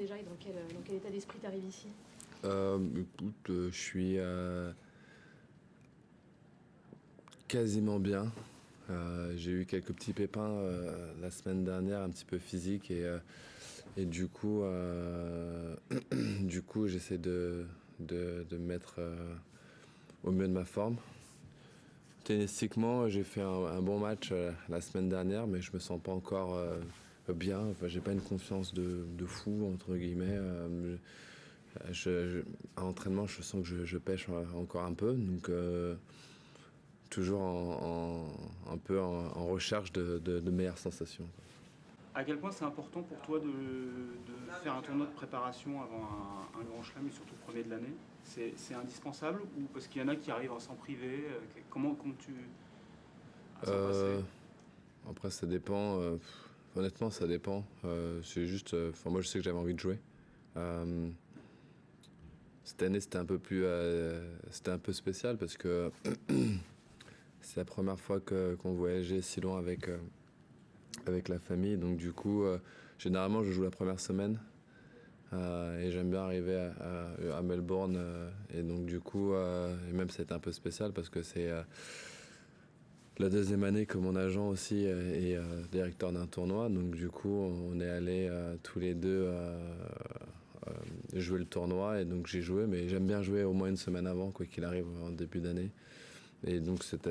déjà et dans quel état d'esprit tu arrives ici? Écoute, je suis quasiment bien. J'ai eu quelques petits pépins la semaine dernière, un petit peu physique, et du coup, du coup, j'essaie de me mettre au mieux de ma forme. Tennistiquement, j'ai fait un bon match la semaine dernière, mais je me sens pas encore bien. Enfin, j'ai pas une confiance de fou entre guillemets. À l'entraînement, je sens que je pêche encore un peu, donc toujours un peu en recherche de meilleures sensations. À quel point c'est important pour toi de faire un tournoi de préparation avant un grand chelem et surtout le premier de l'année? C'est indispensable ou parce qu'il y en a qui arrivent à s'en priver? Comment tu à s'en passer? Euh, Après, ça dépend. Honnêtement, ça dépend. C'est juste. Moi, je sais que j'avais envie de jouer. Euh, Cette année, c'était un peu spécial parce que c'est la première fois qu'on voyageait si loin avec la famille. Donc du coup, généralement, je joue la première semaine. Et j'aime bien arriver à Melbourne. Et donc du coup, et même c'était un peu spécial parce que c'est la deuxième année que mon agent aussi est directeur d'un tournoi. Donc du coup, on est allés tous les deux jouer le tournoi. Et donc j'ai joué, mais j'aime bien jouer au moins une semaine avant, quoi qu'il arrive en début d'année. Et donc cette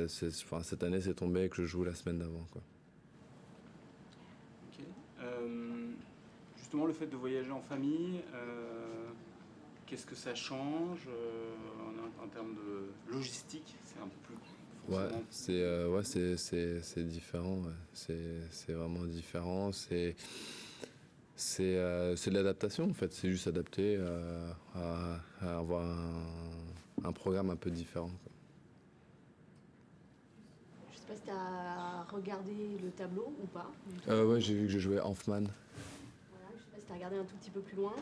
année, c'est tombé que je joue la semaine d'avant, quoi. Ok. Justement, le fait de voyager en famille, qu'est-ce que ça change en termes de logistique? C'est un peu plus Ouais, forcément. c'est différent. Ouais. C'est vraiment différent. C'est de l'adaptation en fait. C'est juste adapté à avoir un programme un peu différent, quoi. Je sais pas si tu as regardé le tableau ou pas. Ouais, j'ai vu que je jouais Hanfman. Voilà, je sais pas si tu as regardé un tout petit peu plus loin,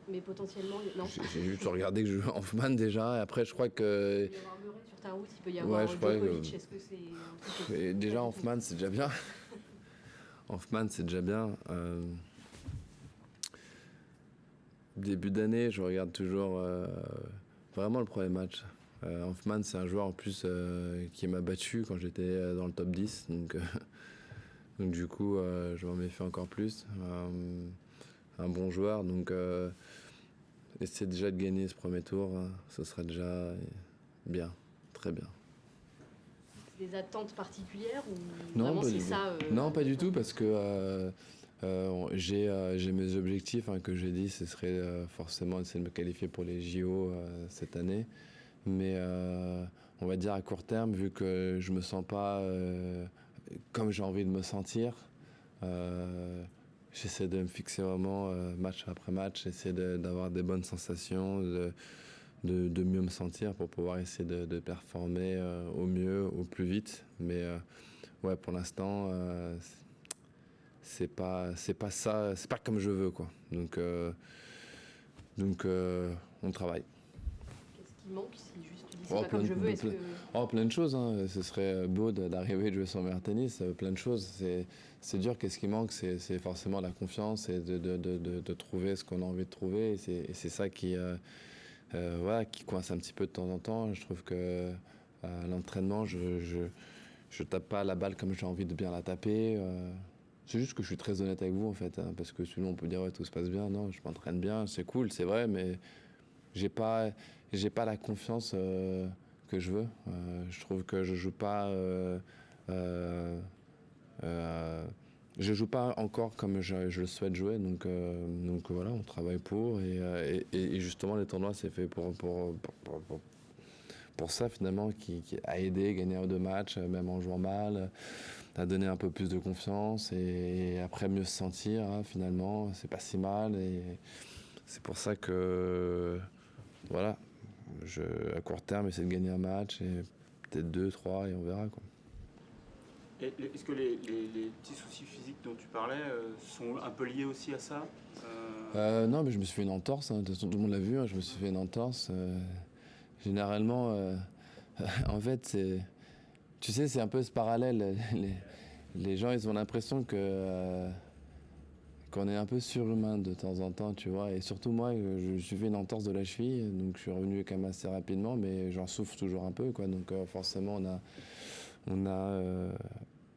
mais potentiellement, non. J'ai juste regardé que je jouais Hanfman déjà. Et après, je crois que. Il peut y avoir Murray sur ta route, il peut y Ouais, avoir je crois Djokovic. que. Est-ce que c'est un truc Et pas déjà, du tout? Hanfman, c'est déjà bien. Hanfman, c'est déjà bien. Début d'année, je regarde toujours vraiment le premier match. Hanfman, c'est un joueur en plus qui m'a battu quand j'étais dans le top 10. Donc, donc du coup, je m'en méfie encore plus. Un bon joueur. Donc, essayer déjà de gagner ce premier tour, ce serait déjà bien. Très bien. Des attentes particulières ou Non, vraiment pas c'est du tout. ça Non, pas du tout, parce que j'ai mes objectifs que j'ai dit, ce serait forcément essayer de me qualifier pour les JO cette année. Mais on va dire à court terme, vu que je me sens pas comme j'ai envie de me sentir, j'essaie de me fixer vraiment match après match, essayer d'avoir des bonnes sensations, de mieux me sentir pour pouvoir essayer de performer au mieux, au plus vite. Mais ouais, pour l'instant, c'est pas ça, c'est pas comme je veux, quoi. Donc on travaille. Qu'est-ce qui manque si juste tu dis c'est Oh, pas comme je veux, est-ce que plein de choses, hein. Ce serait beau d'arriver de jouer son meilleur tennis, plein de choses. C'est dur, qu'est-ce qui manque? C'est forcément la confiance et de trouver ce qu'on a envie de trouver. Et c'est ça voilà, qui coince un petit peu de temps en temps. Je trouve que à l'entraînement, je tape pas la balle comme j'ai envie de bien la taper. C'est juste que je suis très honnête avec vous en fait, hein, parce que sinon on peut dire ouais, tout se passe bien. Non, je m'entraîne bien, c'est cool, c'est vrai, mais j'ai pas, j'ai pas la confiance que je veux. Je trouve que je joue pas. Euh, je joue pas encore comme je le souhaite jouer, donc voilà, on travaille pour et justement les tournois c'est fait pour ça finalement, qui a aidé, gagner un ou deux matchs, même en jouant mal, à donner un peu plus de confiance et après mieux se sentir, hein, finalement, c'est pas si mal et c'est pour ça que voilà, à court terme, essayer de gagner un match et peut-être deux, trois et on verra, quoi. Est-ce que les petits soucis physiques dont tu parlais sont un peu liés aussi à ça? Non, mais je me suis fait une entorse, hein. De toute façon, tout le monde l'a vu, hein, je me suis fait une entorse. Généralement, en fait, tu sais, c'est un peu ce parallèle. Les gens, ils ont l'impression qu'on est un peu surhumain de temps en temps, tu vois. Et surtout moi, je suis fait une entorse de la cheville, donc je suis revenu quand même assez rapidement, mais j'en souffre toujours un peu, quoi. Donc forcément, on a, euh,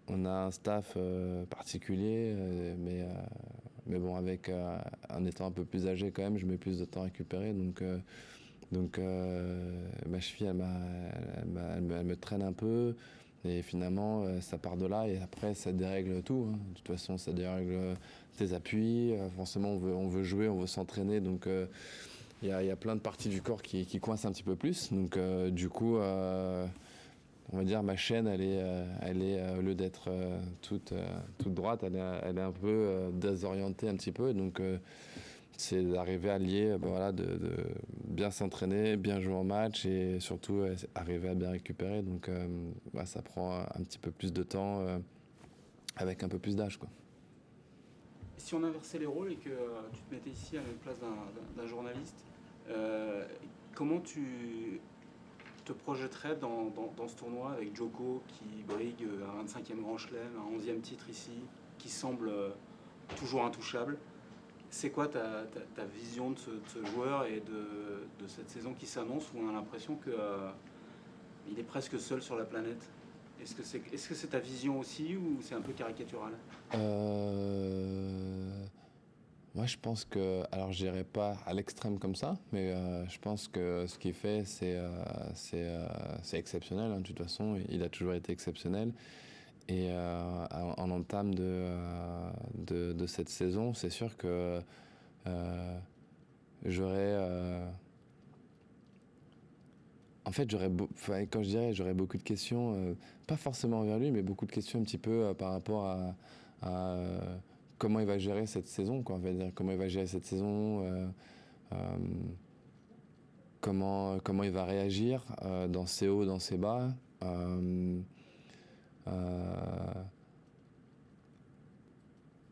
on a un staff particulier, mais bon, en étant un peu plus âgé quand même, je mets plus de temps à récupérer, donc ma cheville, elle me traîne un peu. Et finalement, ça part de là et après, ça dérègle tout, hein. De toute façon, ça dérègle tes appuis. Forcément, on veut jouer, on veut s'entraîner. Donc, il y a plein de parties du corps qui coincent un petit peu plus. Donc, du coup, on va dire, ma chaîne, elle est au lieu d'être toute droite, elle est un peu désorientée un petit peu. Donc, c'est d'arriver à lier, voilà, de bien s'entraîner, bien jouer en match et surtout arriver à bien récupérer. Donc ça prend un petit peu plus de temps avec un peu plus d'âge, quoi. Si on inversait les rôles et que tu te mettais ici à la place d'un journaliste, comment tu te projetterais dans ce tournoi avec Djoko qui brigue un 25e Grand Chelem, un 11e titre ici, qui semble toujours intouchable? C'est quoi ta vision de ce joueur et de cette saison qui s'annonce où on a l'impression qu'il est presque seul sur la planète? Est-ce que c'est ta vision aussi ou c'est un peu caricatural? Moi, je pense que, alors je n'irai pas à l'extrême comme ça, mais je pense que ce qu'il fait, c'est exceptionnel, hein. De toute façon, il a toujours été exceptionnel. Et en entame de cette saison, c'est sûr que j'aurais... en fait, quand je dirais, j'aurais beaucoup de questions, pas forcément envers lui, mais beaucoup de questions un petit peu par rapport à comment il va gérer cette saison, quoi. On va dire, comment il va gérer cette saison, euh, comment il va réagir dans ses hauts, dans ses bas.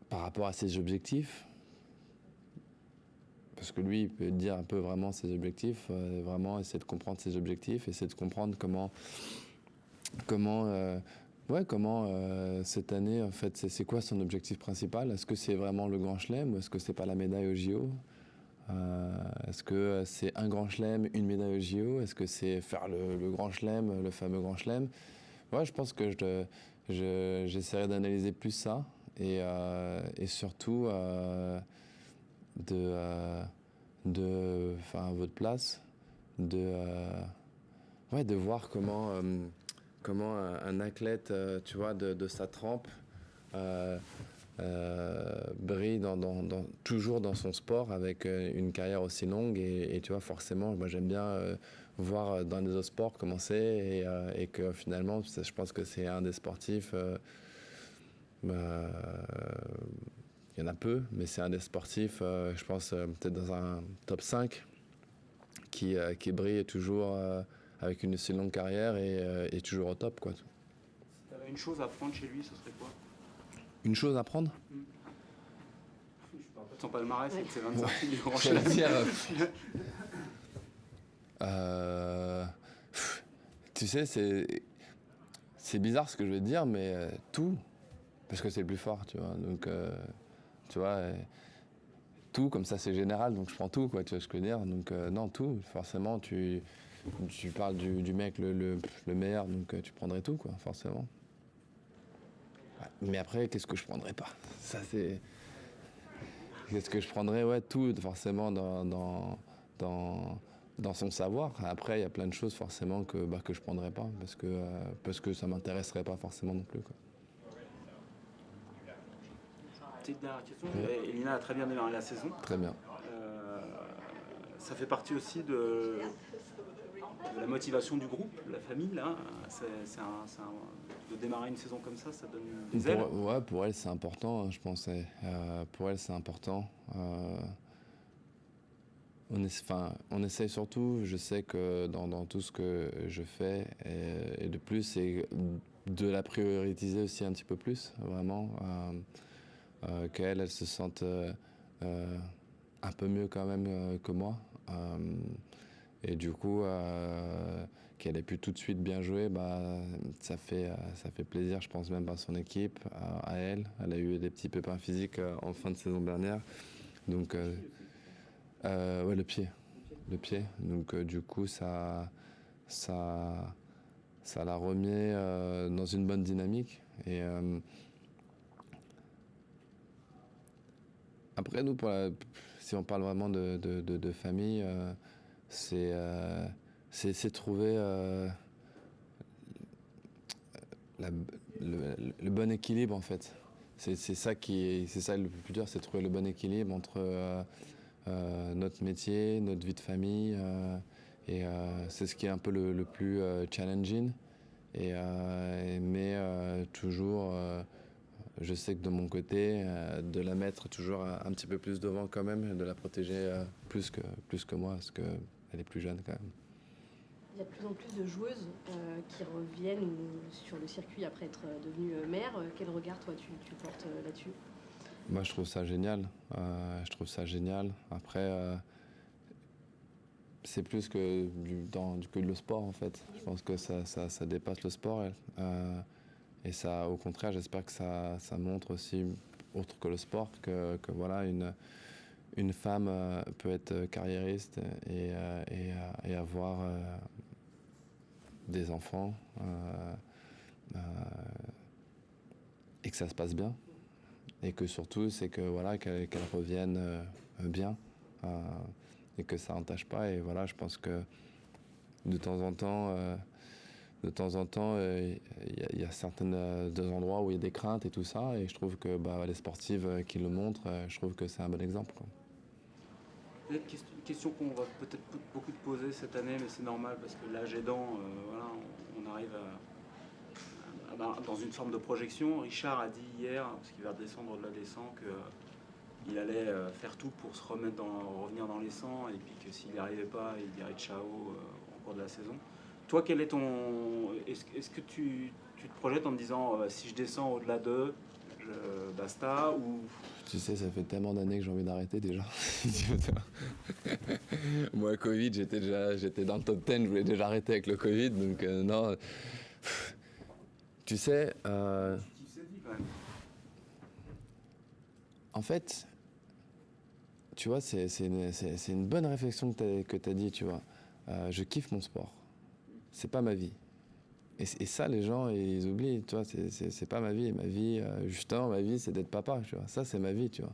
Par rapport à ses objectifs, parce que lui, il peut dire un peu vraiment ses objectifs, vraiment essayer de comprendre ses objectifs, essayer de comprendre comment cette année, en fait, c'est quoi son objectif principal? Est-ce que c'est vraiment le Grand Chelem ou est-ce que c'est pas la médaille au JO? Est-ce que c'est un Grand Chelem, une médaille au JO? Est-ce que c'est faire le Grand Chelem, le fameux Grand Chelem? Ouais, je pense que j'essaierai d'analyser plus ça et surtout enfin, à votre place, de voir comment un athlète, tu vois, de sa trempe brille toujours dans son sport avec une carrière aussi longue et tu vois, forcément, moi j'aime bien voir dans les autres sports comment c'est et que finalement, je pense que c'est un des sportifs, il y en a peu, mais c'est un des sportifs, je pense, peut-être dans un top 5 qui brille toujours avec une aussi longue carrière et toujours au top, quoi. Si tu avais une chose à apprendre chez lui, ce serait quoi? Une chose à prendre? Je parle pas de son palmarès, Ouais. c'est 25 du Grand Je vais Chelem. dire, tu sais, c'est bizarre ce que je vais te dire, mais tout, parce que c'est le plus fort, tu vois. Donc, tu vois, tout, comme ça, c'est général, donc je prends tout, quoi, tu vois ce que je veux dire. Donc, non, tout, forcément, tu parles du mec le meilleur, donc tu prendrais tout, quoi, forcément. Ouais. Mais après, qu'est-ce que je prendrais pas? Ça, c'est... Qu'est-ce que je prendrais? Ouais, tout, forcément, dans son savoir. Après, il y a plein de choses, forcément, que je prendrais pas, parce que ça m'intéresserait pas forcément non plus, quoi. Petite dernière question. Elina a très bien démarré la saison. Très bien. Ça fait partie aussi de la motivation du groupe, la famille, là. De démarrer une saison comme ça donne des ailes. Pour elle, c'est important, hein, je pensais. Pour elle, c'est important. On essaye surtout, je sais que dans tout ce que je fais, et de plus, c'est de la prioriser aussi un petit peu plus, vraiment. Qu'elle, elle se sente un peu mieux quand même que moi. Et du coup, qu'elle ait pu tout de suite bien jouer, ça fait plaisir, je pense même à son équipe, à elle. Elle a eu des petits pépins physiques en fin de saison dernière. Donc, ouais, le pied. Le pied. Donc, du coup, ça la remet dans une bonne dynamique. Et après, nous, si on parle vraiment de famille, c'est trouver la- le bon équilibre, en fait. C'est ça le plus dur, c'est trouver le bon équilibre entre notre métier, notre vie de famille, c'est ce qui est un peu le plus challenging. Mais toujours, je sais que de mon côté, de la mettre toujours un petit peu plus devant quand même, de la protéger plus que moi, parce qu'elle est plus jeune quand même. Il y a de plus en plus de joueuses qui reviennent sur le circuit après être devenues mères. Quel regard, toi, tu portes là-dessus? Moi, je trouve ça génial. Après, c'est plus que que le sport, en fait. Je pense que ça dépasse le sport. Et ça, au contraire, j'espère que ça montre aussi, autre que le sport, que voilà, une femme peut être carriériste et avoir des enfants et que ça se passe bien. Et que surtout, c'est que voilà, qu'elle revienne bien et que ça n'entache pas. Et voilà, je pense que de temps en temps, il y a certains endroits où il y a des craintes et tout ça. Et je trouve que les sportives qui le montrent, je trouve que c'est un bon exemple, quoi. Une question qu'on va peut-être beaucoup te poser cette année, mais c'est normal parce que l'âge aidant, voilà, on arrive dans une forme de projection. Richard a dit hier, parce qu'il va redescendre de la descente, qu'il allait faire tout pour se revenir dans les 100 et puis que s'il n'y arrivait pas, il dirait ciao au cours de la saison. Toi, quel est ton... Est-ce que tu te projettes en te disant si je descends au-delà de basta ou... Tu sais, ça fait tellement d'années que j'ai envie d'arrêter déjà. Moi, Covid, j'étais dans le top 10, je voulais déjà arrêter avec le Covid, donc non. Tu sais, Tu kiffes cette vie quand même. en fait, tu vois, c'est une bonne réflexion que t'as dit, tu vois. Je kiffe mon sport. C'est pas ma vie. Et ça, les gens, ils oublient, tu vois, c'est pas ma vie. Ma vie, justement, ma vie, c'est d'être papa, tu vois. Ça, c'est ma vie, tu vois.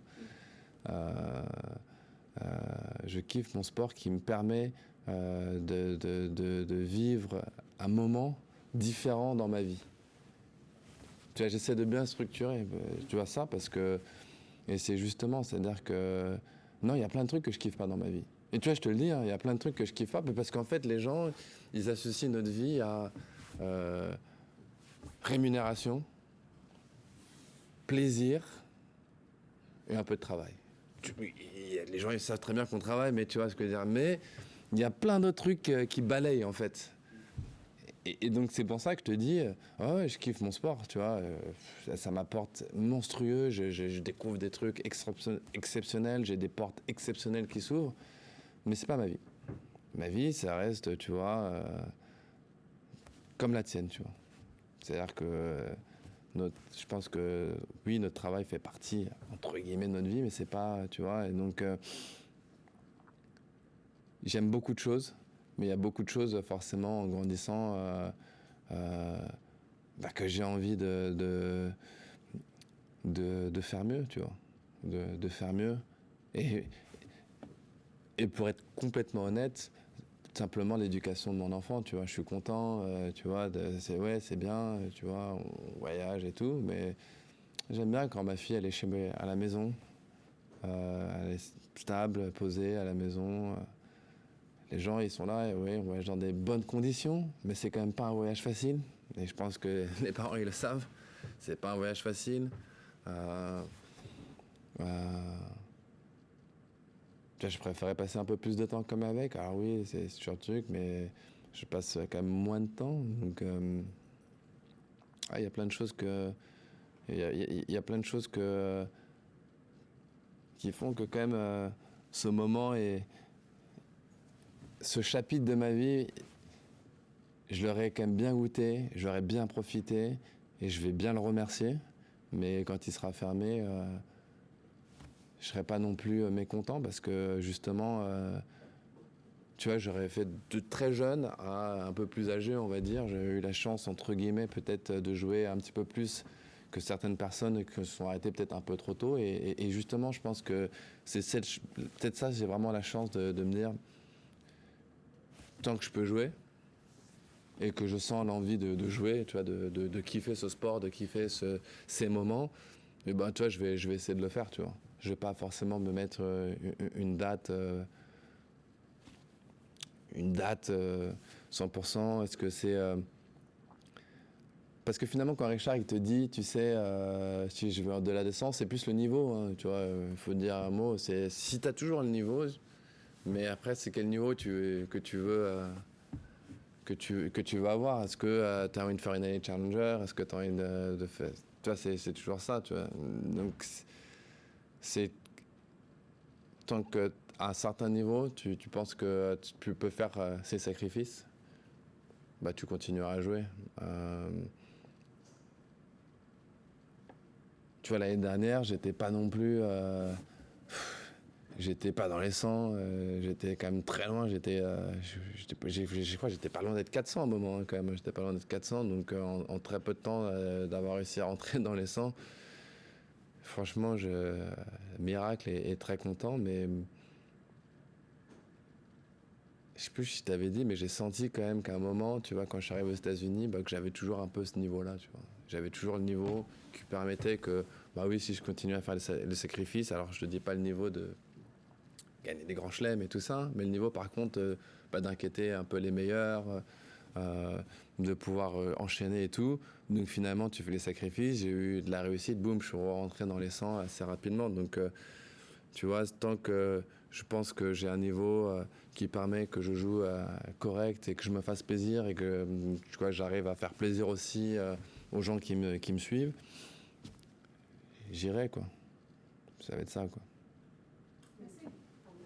Je kiffe mon sport qui me permet de vivre un moment différent dans ma vie. Tu vois, j'essaie de bien structurer, tu vois, ça, parce que... Et c'est justement, c'est-à-dire que... Non, il y a plein de trucs que je kiffe pas dans ma vie. Et tu vois, je te le dis, il y a plein de trucs que je kiffe pas, parce qu'en fait, les gens, ils associent notre vie à rémunération, plaisir et un peu de travail. Les gens, ils savent très bien qu'on travaille, mais tu vois ce que je veux dire. Mais il y a plein d'autres trucs qui balayent, en fait. Et donc, c'est pour ça que je te dis, ouais, je kiffe mon sport, tu vois. Ça m'apporte monstrueux, je découvre des trucs exceptionnels, j'ai des portes exceptionnelles qui s'ouvrent, mais c'est pas ma vie. Ma vie, ça reste, tu vois, comme la tienne, tu vois. C'est-à-dire que je pense que, oui, notre travail fait partie, entre guillemets, de notre vie, mais c'est pas, tu vois. Et donc, j'aime beaucoup de choses, mais il y a beaucoup de choses, forcément, en grandissant, que j'ai envie de faire mieux, tu vois. De faire mieux. Et pour être complètement honnête, simplement l'éducation de mon enfant, tu vois. Je suis content, tu vois, c'est bien, tu vois, on voyage et tout, mais j'aime bien quand ma fille, elle est à la maison, elle est stable, posée à la maison. Les gens, ils sont là, et oui, on voyage dans des bonnes conditions, mais c'est quand même pas un voyage facile. Et je pense que les parents, ils le savent. C'est pas un voyage facile. Je préférais passer un peu plus de temps comme avec. Alors oui, c'est toujours le truc, mais je passe quand même moins de temps. Donc, il y a plein de choses il y a plein de choses qui font que quand même ce moment ce chapitre de ma vie, je l'aurais quand même bien goûté, j'aurais bien profité et je vais bien le remercier. Mais quand il sera fermé, je serai pas non plus mécontent parce que justement, tu vois, j'aurais fait de très jeune à un peu plus âgé, on va dire. J'ai eu la chance, entre guillemets, peut-être de jouer un petit peu plus que certaines personnes qui se sont arrêtées peut-être un peu trop tôt. Et justement, je pense que c'est peut-être ça, j'ai vraiment la chance de me dire, tant que je peux jouer et que je sens l'envie de jouer, tu vois, de kiffer ce sport, de kiffer ces moments, et ben, tu vois, je vais essayer de le faire, tu vois. Je vais pas forcément me mettre une date... une date 100%. Est-ce que c'est... Parce que finalement, quand Richard il te dit, tu sais, si je veux au-delà des 100, c'est plus le niveau, hein, tu vois. Il faut dire un mot. C'est si tu as toujours le niveau, mais après, c'est quel niveau que tu veux... que tu veux avoir. Est-ce que tu as envie de faire une année challenger? Est-ce que tu as envie de faire... Tu vois, c'est toujours ça, tu vois. Donc, c'est... Tant qu'à un certain niveau, tu penses que tu peux faire ces sacrifices, bah, tu continueras à jouer. Tu vois, l'année dernière, j'étais pas non plus... j'étais pas dans les 100, j'étais quand même très loin, je crois que j'étais pas loin d'être 400 à un moment, hein, quand même, j'étais pas loin d'être 400, donc en très peu de temps, d'avoir réussi à rentrer dans les 100, franchement, miracle et très content, mais je sais plus si je t'avais dit, mais j'ai senti quand même qu'à un moment, tu vois, quand je suis arrivé aux États-Unis, bah, que j'avais toujours un peu ce niveau-là, tu vois. J'avais toujours le niveau qui permettait que, bah oui, si je continuais à faire le sacrifice, alors je te dis pas le niveau de gagner des grands chelems et tout ça, mais le niveau par contre, bah, d'inquiéter un peu les meilleurs, de pouvoir enchaîner et tout. Donc finalement, tu fais les sacrifices, j'ai eu de la réussite, boum, je suis rentré dans les 100 assez rapidement. Donc tu vois, tant que je pense que j'ai un niveau qui permet que je joue correct et que je me fasse plaisir et que tu vois, j'arrive à faire plaisir aussi aux gens qui me suivent, j'irai, quoi. Ça va être ça, quoi.